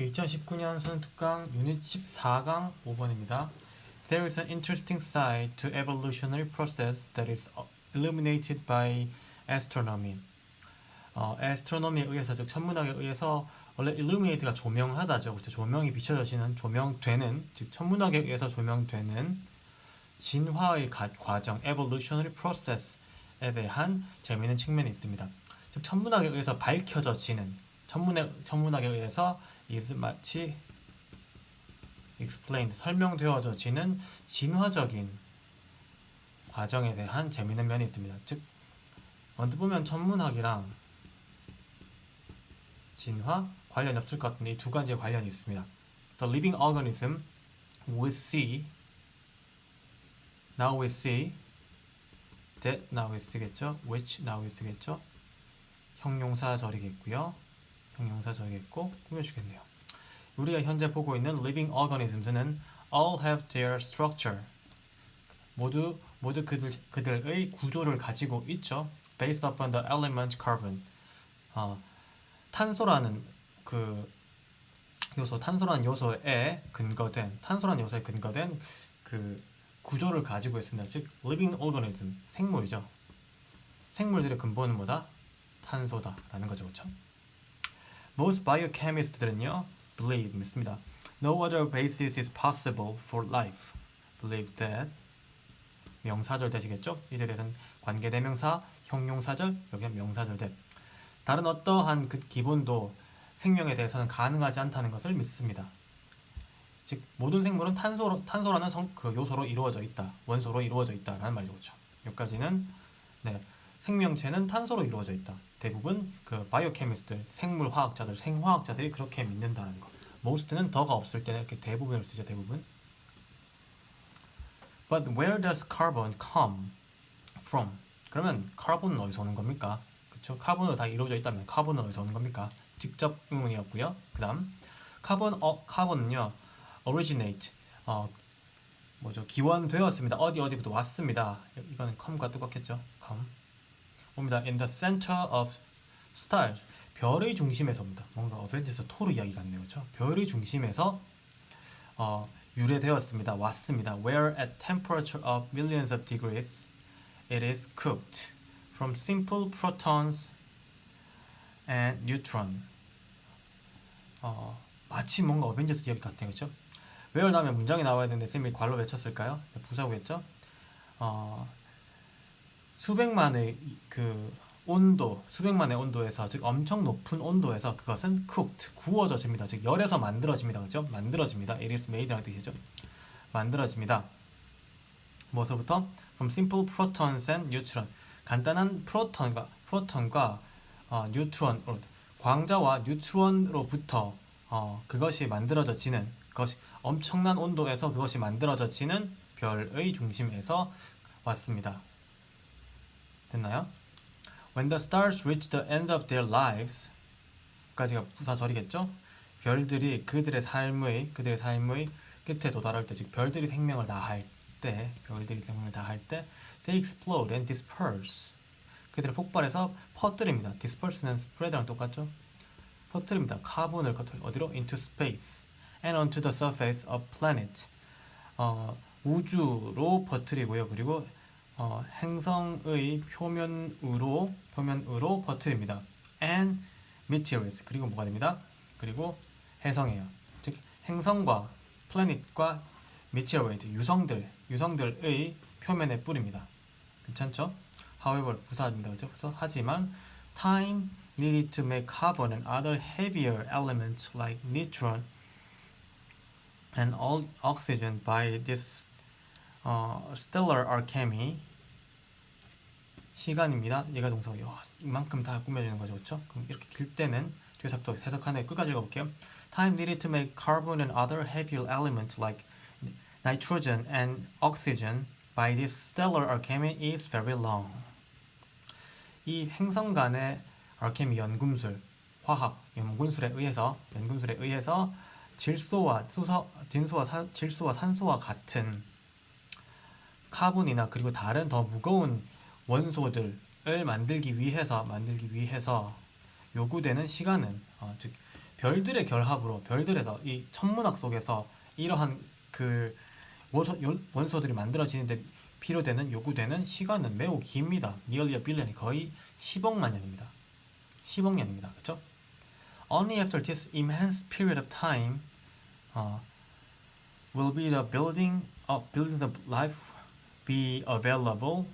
2019년 수능특강 유닛 14강 5번입니다. There is an interesting side to evolutionary process that is illuminated by astronomy. astronomy에 의해서, 즉 천문학에 의해서 원래 illuminate가 조명하다죠. 그렇죠? 조명이 비춰지는, 조명되는, 즉 천문학에 의해서 조명되는 진화의 과정, evolutionary process에 대한 재미있는 측면이 있습니다. 즉 천문학에 의해서 밝혀져지는, 천문학에 의해서 is 마치 explained, 설명되어져지는 진화적인 과정에 대한 재미있는 면이 있습니다. 즉 언뜻 보면 천문학이랑 진화 관련이 없을 것 같은데 이 두 가지의 관련이 있습니다. The living organism we see, now we see, that now we 쓰겠죠, which now we 쓰겠죠, 형용사절이겠고요, 형용사절이겠고 꾸며주겠네요. 우리가 현재 보고 있는 living organisms는 all have their structure, 모두 그들의 구조를 가지고 있죠. based upon the element carbon, 탄소라는 그 요소, 탄소라는 요소에 근거된 그 구조를 가지고 있습니다. 즉 living organism, 생물이죠. 생물들의 근본은 뭐다? 탄소다라는 거죠. 그렇죠? Most biochemist들은요 believe, 믿습니다. No other basis is possible for life. Believe that, 명사절 되시겠죠? 이에 대한 관계대명사, 형용사절, 여기 명사절 대. 다른 어떠한 그 기본도 생명에 대해서는 가능하지 않다는 것을 믿습니다. 즉 모든 생물은 탄소라는 그 요소로 이루어져 있다, 원소로 이루어져 있다라는 말이죠. 그렇죠? 여기까지는 생명체는 탄소로 이루어져 있다. 대부분 그 바이오케미스트, 생물화학자들, 생화학자들이 그렇게 믿는다는 거. most는 더가 없을 때는 이렇게 대부분을 쓰죠. 대부분. But where does carbon come from? 그러면 카본은 어디서 오는 겁니까? 그렇죠? 카본으로 다 이루어져 있다면 카본은 어디서 오는 겁니까? 직접 의문이었고요. 그다음 카본은요 originate, 기원되었습니다. 어디부터 왔습니다. 이거는 come과 똑같겠죠. come 옵니다. in the center of stars, 별의 중심에서 옵니다. 뭔가 어벤져스 토르 이야기 같네요. 그렇죠? 별의 중심에서 유래되었습니다. 왔습니다. where at temperature of millions of degrees it is cooked from simple protons and neutron. 마치 뭔가 어벤져스 이야기 같아요. 그렇죠? where 다음에 문장이 나와야 되는데 쌤이 괄호 외쳤을까요? 부사구겠죠? 수백만의 온도에서, 즉 엄청 높은 온도에서 그것은 cooked, 구워져집니다. 즉 열에서 만들어집니다. 그렇죠? 만들어집니다. It is made라는 뜻이죠. 만들어집니다. 무엇으로부터? From simple protons and neutron. 간단한 프로톤과 뉴트론, 광자와 뉴트론으로부터 그것이 만들어져지는, 그것이 엄청난 온도에서 그것이 만들어져지는 별의 중심에서 왔습니다. 됐나요? When the stars reach the end of their lives, 까지가 부사절이겠죠? 별들이 그들의 삶의 끝에 도달할 때, 즉 별들이 생명을 다할 때, they explode and disperse. 그들은 폭발해서 퍼뜨립니다. disperse는 spread랑 똑같죠? 퍼뜨립니다. 카본을 어디로? into space and onto the surface of planet. 우주로 퍼뜨리고요. 그리고 행성의 표면으로 퍼뜨립니다. and meteors, 그리고 뭐가 됩니다? 그리고 해성이에요. 즉 행성과 planet과 meteoroid, 유성들의 표면에 뿌립니다. 괜찮죠? However, 부사입니다. 그렇죠? 하지만 time needed to make carbon and other heavier elements like neutron and oxygen by this stellar alchemy. 시간입니다. 얘가 동사고요. 이만큼 다 꾸며주는 거죠. 그렇죠? 그럼 이렇게 길 때는 뒤에서 또 해석하는 끝까지 읽어볼게요. Time needed to make carbon and other heavier elements like nitrogen and oxygen by this stellar alchemy is very long. 이 행성 간의 알케미, 연금술, 화학, 연금술에 의해서 질소와 산소와 같은 카본이나 그리고 다른 더 무거운 원소들을 만들기 위해서 요구되는 시간은, 즉 별들의 결합으로 별들에서 이 천문학 속에서 이러한 그 원소들이 만들어지는데 필요되는 요구되는 시간은 매우 깁니다. nearly a billion이 거의 10억만 년입니다. 10억 년입니다. 그렇죠? Only after this immense period of time will be the buildings of life be available.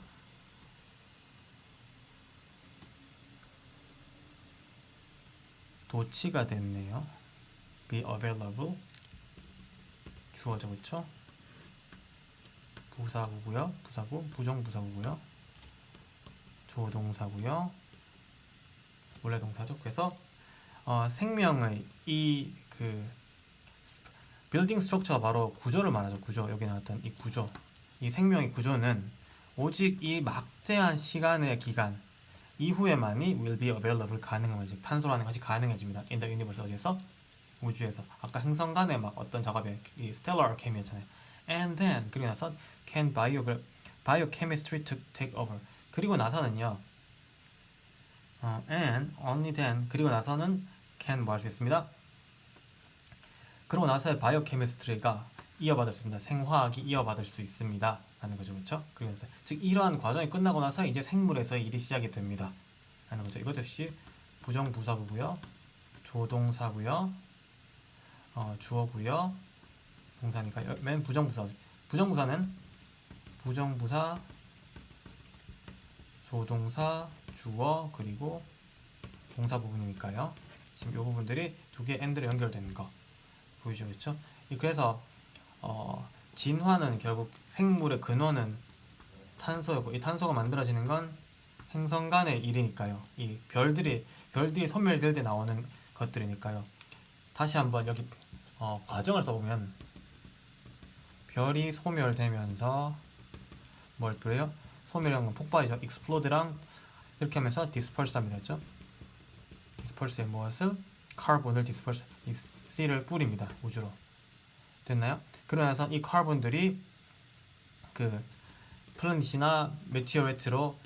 도치가 됐네요. be available 주어져 그쵸? 부사구고요. 부사구 부정부사구고요. 조동사고요. 원래 동사죠. 그래서 생명의 이 빌딩 스트럭처가 바로 구조를 말하죠. 구조. 여기 나왔던 이 구조. 이 생명의 구조는 오직 이 막대한 시간의 기간 이후에만이 will be available 가능한 즉 탄소라는 것이 가능해집니다. in the universe 어디에서? 우주에서. 아까 행성 간의 막 어떤 작업에 이 stellar alchemy였잖아요. and then 그리고 나서 can biochemistry take over. 그리고 나서는요. and only then 그리고 나서는 can 뭐 할 수 있습니다. 그러고 나서의 바이오케미스트리가 이어받을 수 있습니다. 생화학이 이어받을 수 있습니다. 라는 거죠. 그렇죠? 그래서 즉 이러한 과정이 끝나고 나서 이제 생물에서의 일이 시작이 됩니다. 라는 거죠. 이것 역시 부정부사구고요. 조동사고요. 주어고요. 동사니까 맨 부정부사. 부정부사는 부정부사, 조동사, 주어 그리고 동사 부분이니까요. 지금 이 부분들이 두 개 and로 연결되는 거 보이죠, 그렇죠? 그래서 진화는 결국 생물의 근원은 탄소였고 이 탄소가 만들어지는 건 행성 간의 일이니까요. 이 별들이 소멸될 때 나오는 것들이니까요. 다시 한번 여기 과정을 써보면 별이 소멸되면서 뭘 그래요? 소멸한 건 폭발이죠. explode랑 이렇게 하면서 disperse합니다. 그렇죠? disperse의 무엇을? 카본을 disperse, C를 뿌립니다. 우주로. 됐나요? 그러면서 이 카본들이 그 플래닛이나 메티오레트로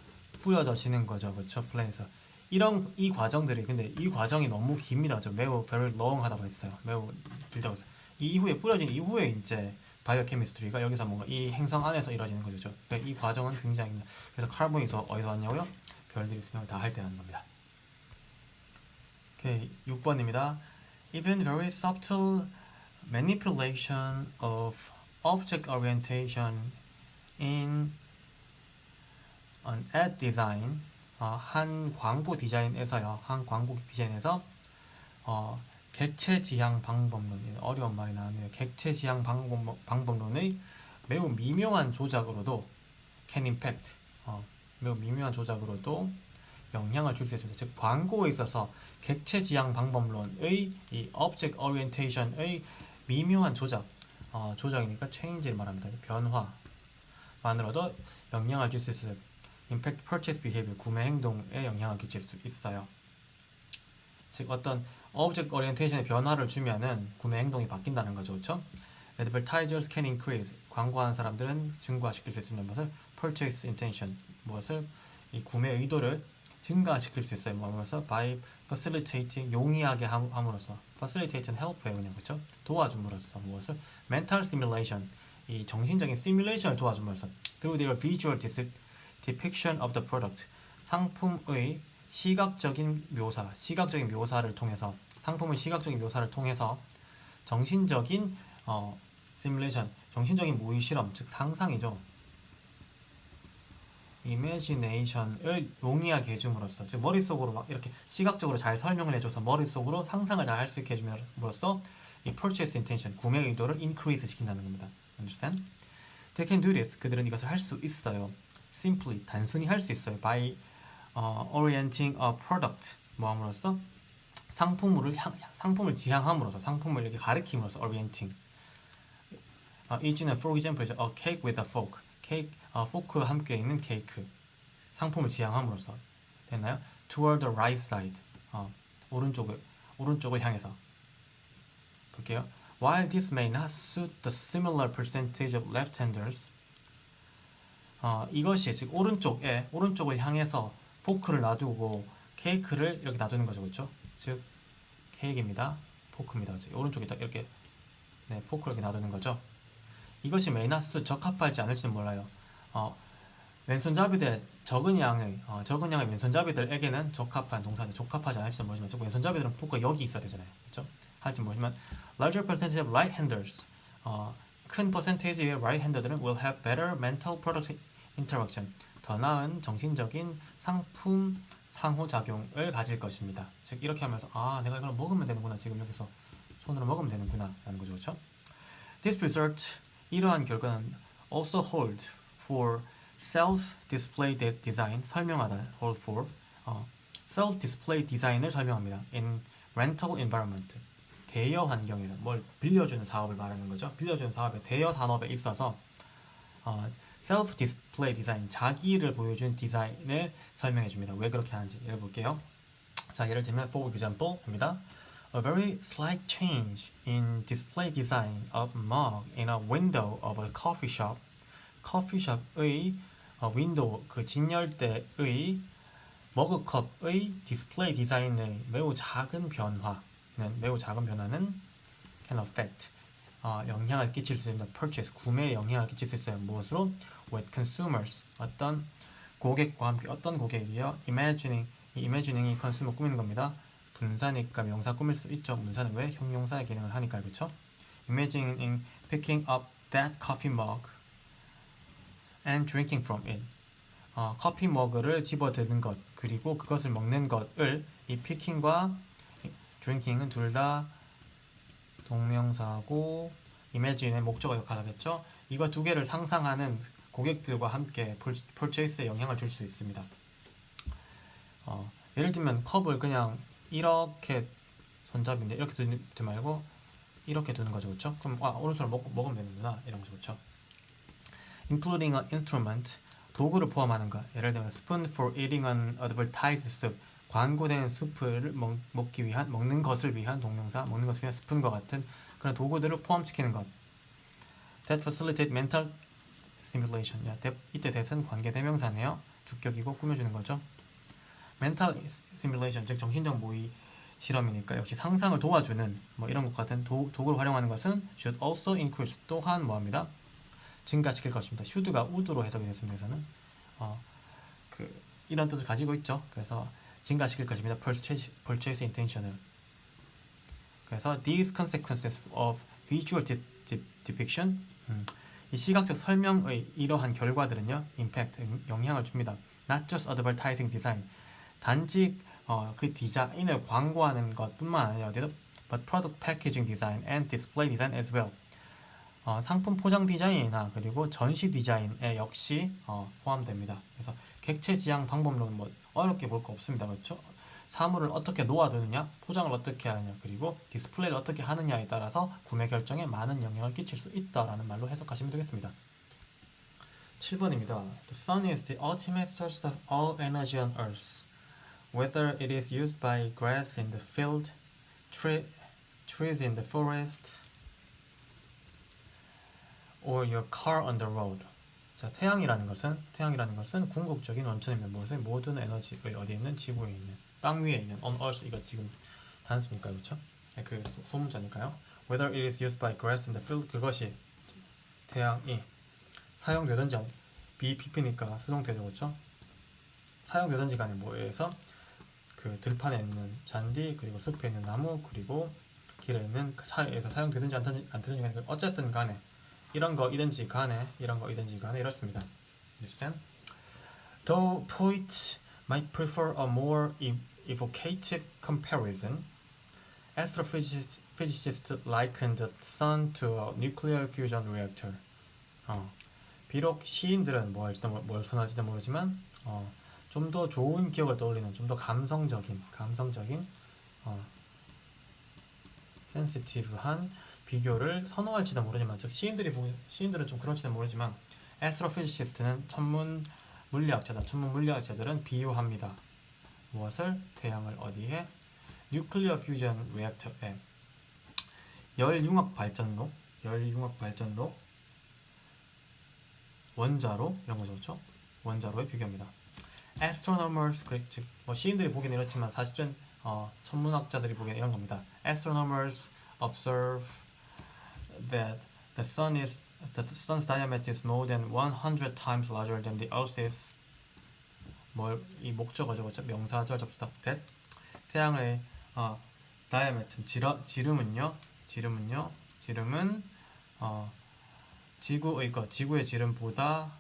뿌려져지는 거죠. 그렇죠? 플래닛에서. 이 과정들이 근데 이 과정이 너무 깁니다. 그렇죠? 매우 very long하다고 했어요. 매우 길다고 했어요. 이 이후에 뿌려진 이후에 이제 바이오케미스트리가 여기서 뭔가 이 행성 안에서 이루어지는 거죠. 그러니까 이 과정은 굉장히 그래서 카본이 어디서 왔냐고요? 별들이 수명을 다 할 때 하는 겁니다. 오케이, 6번입니다. Even very subtle manipulation of object orientation in an ad design 한 광고 디자인에서요. 한 광고 디자인에서 객체 지향 방법론 어려운 말이 나왔네요. 객체 지향 방법론의 매우 미묘한 조작으로도 can impact 매우 미묘한 조작으로도 영향을 줄 수 있습니다. 즉 광고에 있어서 객체 지향 방법론의 이 object orientation의 미묘한 조작이니까 change를 말합니다. 변화만으로도 영향을 줄 수 있어요. impact purchase behavior 구매 행동에 영향을 끼칠 수 있어요. 즉 어떤 object orientation의 변화를 주면은 구매 행동이 바뀐다는 거죠. 그렇죠? Advertisers can increase 광고하는 사람들은 증가시킬 수 있는 것을 purchase intention 무엇을 이 구매 의도를 증가시킬 수 있어요. 뭐하면서 by facilitating 용이하게 함으로써 facilitate는 help예요. 그냥 그렇죠? 도와줌으로써 무엇을 mental stimulation 이 정신적인 스티뮬레이션을 도와줌으로써 그리고 their visual depiction of the product 상품의 시각적인 묘사를 통해서 상품의 시각적인 묘사를 통해서 정신적인 시뮬레이션 정신적인 모의 실험 즉 상상이죠. imagination을 용이하게 해줌으로써 즉 머릿속으로 막 이렇게 시각적으로 잘 설명을 해줘서 머릿속으로 상상을 잘 할 수 있게 해줌으로써 이 purchase intention 구매 의도를 increase 시킨다는 겁니다. Understand? They can do this. 그들은 이것을 할 수 있어요. Simply 단순히 할 수 있어요. By orienting a product 뭐함으로써 상품을 지향함으로써 상품을 이렇게 가리킴으로써 orienting. 이지는 for example a cake with a fork. 포크와 함께 있는 케이크 상품을 지향함으로써 됐나요? Toward the right side 오른쪽을 향해서 볼게요. While this may not suit the similar percentage of left-handers 이것이 즉 오른쪽을 향해서 포크를 놔두고 케이크를 이렇게 놔두는 거죠. 그렇죠? 즉 케이크입니다. 포크입니다. 오른쪽에 딱 이렇게 네, 포크를 이렇게 놔두는 거죠. 이것이 메이나스 적합할지 않을지는 몰라요. 왼손잡이들 적은 양의 왼손잡이들에게는 적합한 동사죠. 적합하지 않을지는 모르지만 왼손잡이들은 포크가 여기 있어야 되잖아요. 그렇죠? 할지 모르지만 larger percentage of right-handers 큰 퍼센테이지의 right-hander들은 will have better mental product interaction 더 나은 정신적인 상품 상호작용을 가질 것입니다. 즉 이렇게 하면서 내가 이걸 먹으면 되는구나. 지금 여기서 손으로 먹으면 되는구나 라는 거죠. 그렇죠? This result 이러한 결과는 also hold for self-display design 설명하다 hold for self-display design을 설명합니다. In rental environment 대여 환경에서 뭘 빌려주는 사업을 말하는 거죠. 빌려주는 사업의 대여 산업에 있어서 self-display design 자기를 보여준 디자인을 설명해 줍니다. 왜 그렇게 하는지 예를 볼게요. 자, 예를 들면 for example입니다. A very slight change in display design of mug in a window of a coffee shop. 커피숍의 윈도우 그 진열대의 머그컵의 디스플레이 디자인의 매우 작은 변화는 can affect 영향을 끼칠 수 있는 purchase 구매에 영향을 끼칠 수 있어요. 무엇으로? with consumers 어떤 고객과 함께 어떤 고객이요? imagining이 consumer 꾸미는 겁니다. 분사니까 명사 꾸밀 수 있죠. 분사는 왜? 형용사의 기능을 하니까 그렇죠? imagining picking up that coffee mug and drinking from it. 커피 머그를 집어드는 것 그리고 그것을 먹는 것을 이 picking과 drinking은 둘 다 동명사고 imagine의 목적어 역할을 하겠죠. 이거 두 개를 상상하는 고객들과 함께 purchase에 영향을 줄 수 있습니다. 예를 들면 컵을 그냥 이렇게 손잡이인데 이렇게 두지 말고 이렇게 두는 거죠. 그렇죠? 그럼 오른손으로 먹으면 되는구나 이런 거죠. 그렇죠? including an instrument 도구를 포함하는 것. 예를 들면 spoon for eating an advertised soup 광고된 수프를 먹기 위한 먹는 것을 위한 동명사 먹는 것을 위한 스푼과 같은 그런 도구들을 포함시키는 것. that facilitate mental stimulation. 이때 that은 관계 대명사네요. 주격이고 꾸며주는 거죠. mental stimulation 즉 정신적 모의 실험이니까 역시 상상을 도와주는 뭐 이런 것 같은 도구를 활용하는 것은 should also increase 또한 뭐합니다? 증가시킬 것입니다. should가 would로 해석이 됐습니다. 여기서는 이런 뜻을 가지고 있죠. 그래서 증가시킬 것입니다. purchase intention을. 그래서 these consequences of visual depiction 이 시각적 설명의 이러한 결과들은요 impact 영향을 줍니다. not just advertising design 단지 그 디자인을 광고하는 것뿐만 아니라 but product packaging design and display design as well. 상품 포장 디자인이나 그리고 전시 디자인에 역시 포함됩니다. 그래서 객체 지향 방법론은 뭐 어렵게 볼 거 없습니다. 그렇죠? 사물을 어떻게 놓아두느냐, 포장을 어떻게 하느냐, 그리고 디스플레이를 어떻게 하느냐에 따라서 구매 결정에 많은 영향을 끼칠 수 있다라는 말로 해석하시면 되겠습니다. 7번입니다. The sun is the ultimate source of all energy on earth. Whether it is used by grass in the field, trees in the forest, or your car on the road. 자, 태양이라는 것은 궁극적인 원천입니다. 무엇의 모든 에너지의 어디에 있는 지구에 있는 땅 위에 있는 on earth 이거 지금 단수니까 그렇죠? 네, 그 소문자니까요. Whether it is used by grass in the field 그것이 태양이 사용되든지 BPP니까 수동태죠, 그렇죠? 사용되든지 간에 뭐에서 그 들판에 있는 잔디 그리고 숲에 있는 나무 그리고 길에 있는 차에서 사용되든지 않든지 간에 어쨌든 간에 이런 거이든지 간에 이렇습니다. Understand? Though poets might prefer a more evocative comparison, astrophysicists likened the sun to a nuclear fusion reactor. 비록 시인들은 뭘 선호할지도 모르지만 좀 더 좋은 기억을 떠올리는 좀 더 감성적인 센시티브한 비교를 선호할지도 모르지만 즉 시인들은 좀 그럴지도 모르지만 astrophysicist는 천문 물리학자들은 비유합니다. 무엇을? 태양을 어디에? nuclear fusion reactor에 열융합 발전로 원자로 이런 거죠. 그렇죠? 원자로에 비교합니다. astronomers 즉 시인들이 보기는 이렇지만 사실은 천문학자들이 보기엔 이런 겁니다. Astronomers observe that the sun's diameter is more than 100 times larger than the Earth is. 이 목적어죠, 그렇죠? 명사절 접수다. that 태양의 diameter 지름은 지구의 지름보다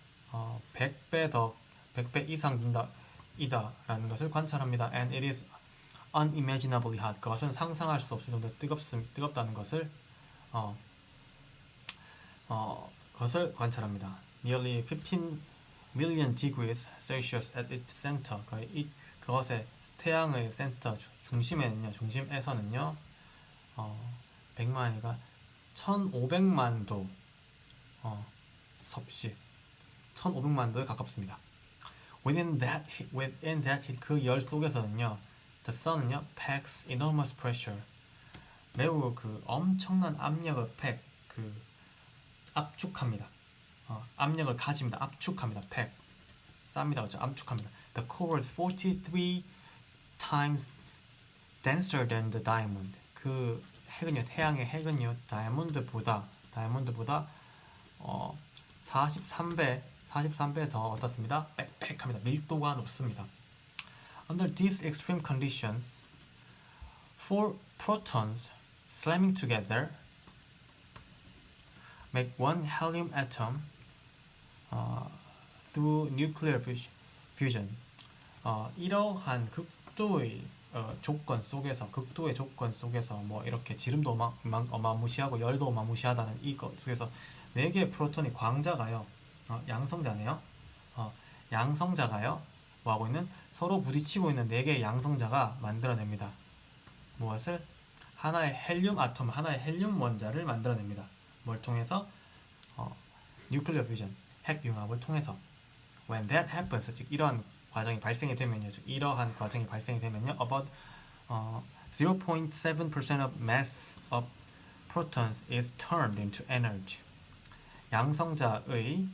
100배 이상 이다라는 것을 관찰합니다. And it is unimaginably hot. 그것은 상상할 수 없을 정도로 뜨겁다는 것을 것을 관찰합니다. Nearly 15 million degrees Celsius at its center. 그것의 태양의 센터 중심에서는요 100만이가 1500만 도 섭씨 1500만 도에 가깝습니다. Within that heat, 그 열 속에서는요 the sun은요 packs enormous pressure. 매우 엄청난 압력을 압축합니다. 압력을 가집니다. 압축합니다. pack 쌉니다. 그렇죠? 압축합니다. The core is 43 times denser than the diamond. 그 핵은요, 태양의 핵은요, 다이아몬드보다 43배 더 어떻습니다? 빽빽합니다. 밀도가 높습니다. Under these extreme conditions, 4 protons slamming together make one helium atom through nuclear fusion. 이러한 극도의 조건 속에서 뭐 이렇게 지름도 어마무시하고 열도 어마무시하다는 이것 속에서 4개의 프로톤이 광자가요, 양성자네요. 양성자가요, 뭐하고 있는 서로 부딪히고 있는 4개의 양성자가 만들어냅니다. 무엇을? 하나의 헬륨 아톰, 하나의 헬륨 원자를 만들어냅니다. 뭘 통해서? nuclear fusion, 핵융합을 통해서. When that happens, 즉 이러한 과정이 발생이 되면요, about 0.7% of mass of protons is turned into energy. 양성자의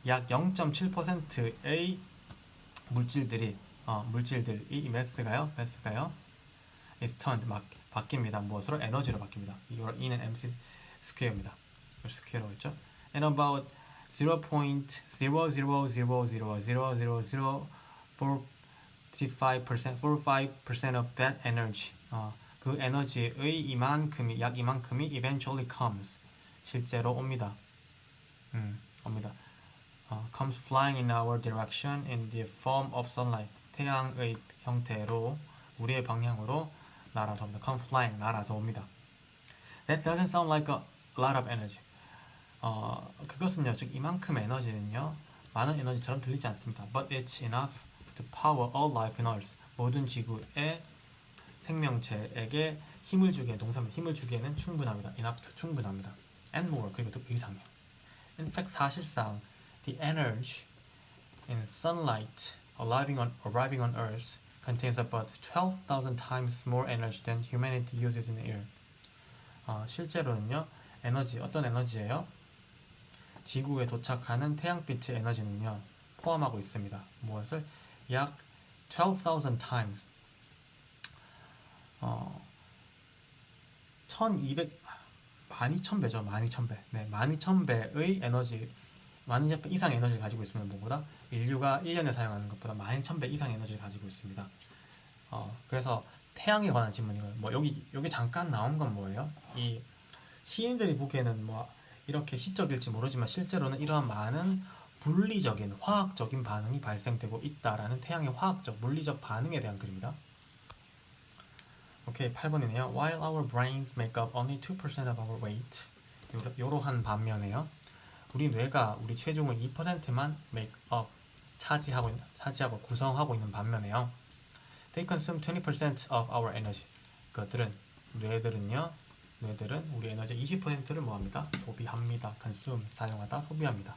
약 0.7%의 물질들이 이 매스가요 is turned 바뀝니다. 무엇으로? 에너지로 바뀝니다. 이는 MC 스퀘어입니다. 스퀘어라고 했죠. And about 0.000000045% of that energy, 그 에너지의 약 이만큼이 eventually comes, 실제로 옵니다. comes flying in our direction in the form of sunlight. 태양의 형태로 우리의 방향으로 날아서 옵니다. come flying, 날아서 옵니다. That doesn't sound like a lot of energy. 그것은요, 즉 이만큼의 에너지는요, 많은 에너지처럼 들리지 않습니다. But it's enough to power all life on Earth. 모든 지구의 생명체에게 힘을 주기에는 충분합니다. enough to 충분합니다. And more, 그리고 더 이상이요. In fact, 사실상 the energy in sunlight arriving on Earth contains about 12,000 times more energy than humanity uses in the year. 실제로는요, 어떤 에너지예요? 지구에 도착하는 태양빛의 에너지는요, 포함하고 있습니다. 무엇을? 약 12,000 times 12,000배죠. 12,000배. 네, 12,000배의 에너지, 12,000배 이상 에너지를 가지고 있습니다. 뭐보다? 인류가 1년에 사용하는 것보다 12,000배 이상 에너지를 가지고 있습니다. 그래서 태양에 관한 질문이고요. 뭐 여기 잠깐 나온 건 뭐예요? 이 시인들이 보기에는 뭐 이렇게 시적일지 모르지만 실제로는 이러한 많은 물리적인, 화학적인 반응이 발생되고 있다라는 태양의 화학적, 물리적 반응에 대한 글입니다. 오케이, 8번이네요. While our brains make up only 2% of our weight. 이러한 반면에요, 우리 뇌가 우리 체중의 2%만 make up, 차지하고 구성하고 있는 반면에요, they consume 20% of our energy. 뇌들은 우리 에너지 20%를 뭐합니다? 소비합니다. consume, 사용하다, 소비합니다.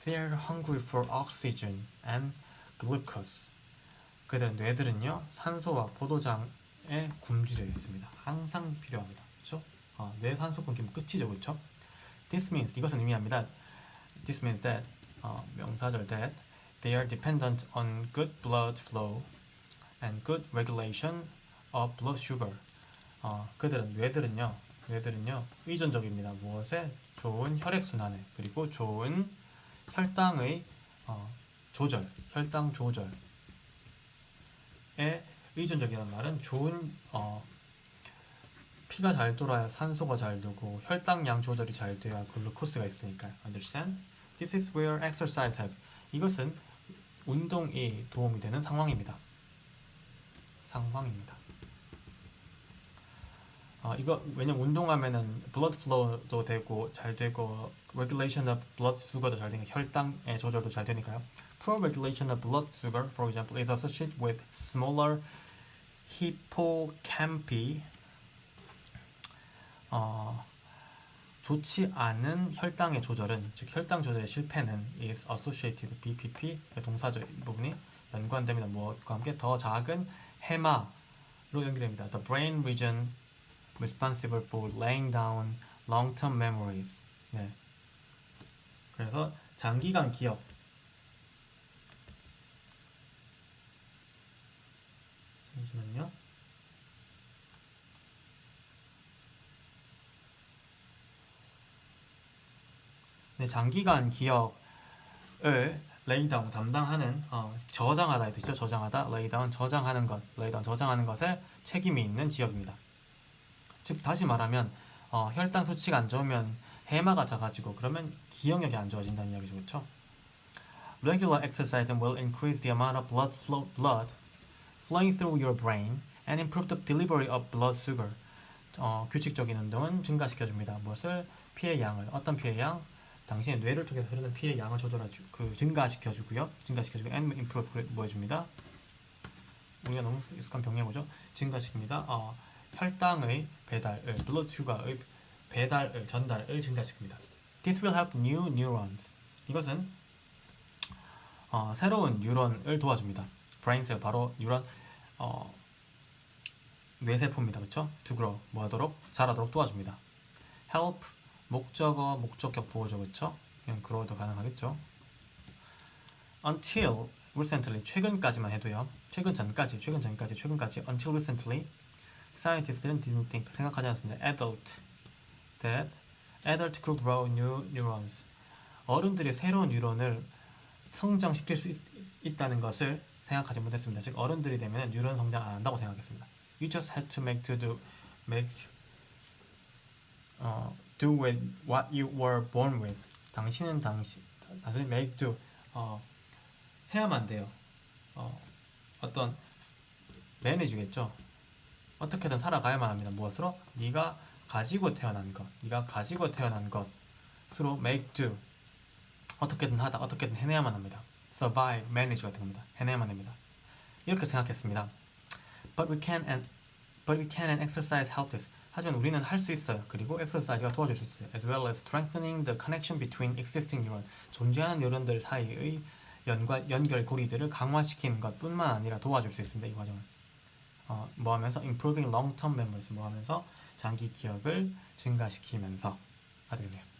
They are hungry for oxygen and glucose. 뇌들은요, 산소와 포도당에 굶주려 있습니다. 항상 필요합니다. 그렇죠? 뇌 산소 끊기면 끝이죠. 그렇죠? This means, 이것은 의미합니다. This means that, 명사절 that, they are dependent on good blood flow and good regulation of blood sugar. 뇌들은요 의존적입니다. 무엇에? 좋은 혈액순환에, 그리고 좋은 혈당의 혈당 조절에 의존적이라는 말은 좋은 피가 잘 돌아야 산소가 잘 되고 혈당량 조절이 잘 돼야 글루코스가 있으니까요. Understand? This is where exercise help. 이것은 운동이 도움이 되는 상황입니다. 이거 왜냐면 운동하면은 blood flow도 되고 잘 되고 regulation of blood sugar도 잘 되니까 혈당의 조절도 잘 되니까요. Poor regulation of blood sugar, for example, is associated with smaller hippocampi. 좋지 않은 혈당의 조절은, 즉 혈당 조절의 실패는 is associated, BPP 동사적 부분이 연관됩니다. 무엇과 함께? 더 작은 해마로 연결됩니다. The brain region responsible for laying down long-term memories. 네. 그래서 장기간 기억. 잠시만요. 네, 장기간 기억을 lay down 담당하는 저장하다 이 뜻이죠. 저장하다, lay down 저장하는 것, lay down 저장하는 것에 책임이 있는 지역입니다. 즉 다시 말하면 혈당 수치가 안 좋으면 해마가 작아지고 그러면 기억력이 안 좋아진다는 이야기죠. 그렇죠? Regular exercise will increase the amount of blood flowing through your brain and improve the delivery of blood sugar. 규칙적인 운동은 증가시켜줍니다. 무엇을? 피의 양을. 어떤 피의 양? 당신의 뇌를 통해서 흐르는 피의 양을 증가시켜주고요. and improve 뭐 해줍니다? 우리가 너무 익숙한 병행어죠. 증가시킵니다. 혈당의 배달을, blood sugar의 배달을, 전달을 증가시킵니다. This will help new neurons. 이것은 새로운 뉴런을 도와줍니다. brain cell, 바로 뉴런, 뇌세포입니다. 그렇죠? To grow, 뭐 하도록? 자라도록 도와줍니다. help, 목적어, 목적격 보호죠. 그렇죠? 그냥 grow도 가능하겠죠. until recently, 최근까지만 해도요. 최근까지 until recently scientists didn't think, 생각하지 않았습니다. that adult could grow new neurons. 어른들이 새로운 뉴런을 성장시킬 수 있다는 것을 생각하지 못했습니다. 즉 어른들이 되면 뉴런 성장 안 한다고 생각했습니다. You just had to do with what you were born with. 당신은 make do 해야만 돼요. 어떤 매니지겠죠. 어떻게든 살아가야만 합니다. 무엇으로? 네가 가지고 태어난 것으로 make do. 어떻게든 하다, 어떻게든 해내야만 합니다. survive, manage 같은 겁니다. 해내야만 합니다. 이렇게 생각했습니다. But we can and exercise help this. 하지만 우리는 할 수 있어요. 그리고 exercise가 도와줄 수 있어요. As well as strengthening the connection between existing neuron. 존재하는 뉴런들 사이의 연결고리들을 강화시키는 것뿐만 아니라 도와줄 수 있습니다. 이 과정은. 뭐 하면서? improving long-term memories. 뭐 하면서? 장기 기억을 증가시키면서 하게 되네요.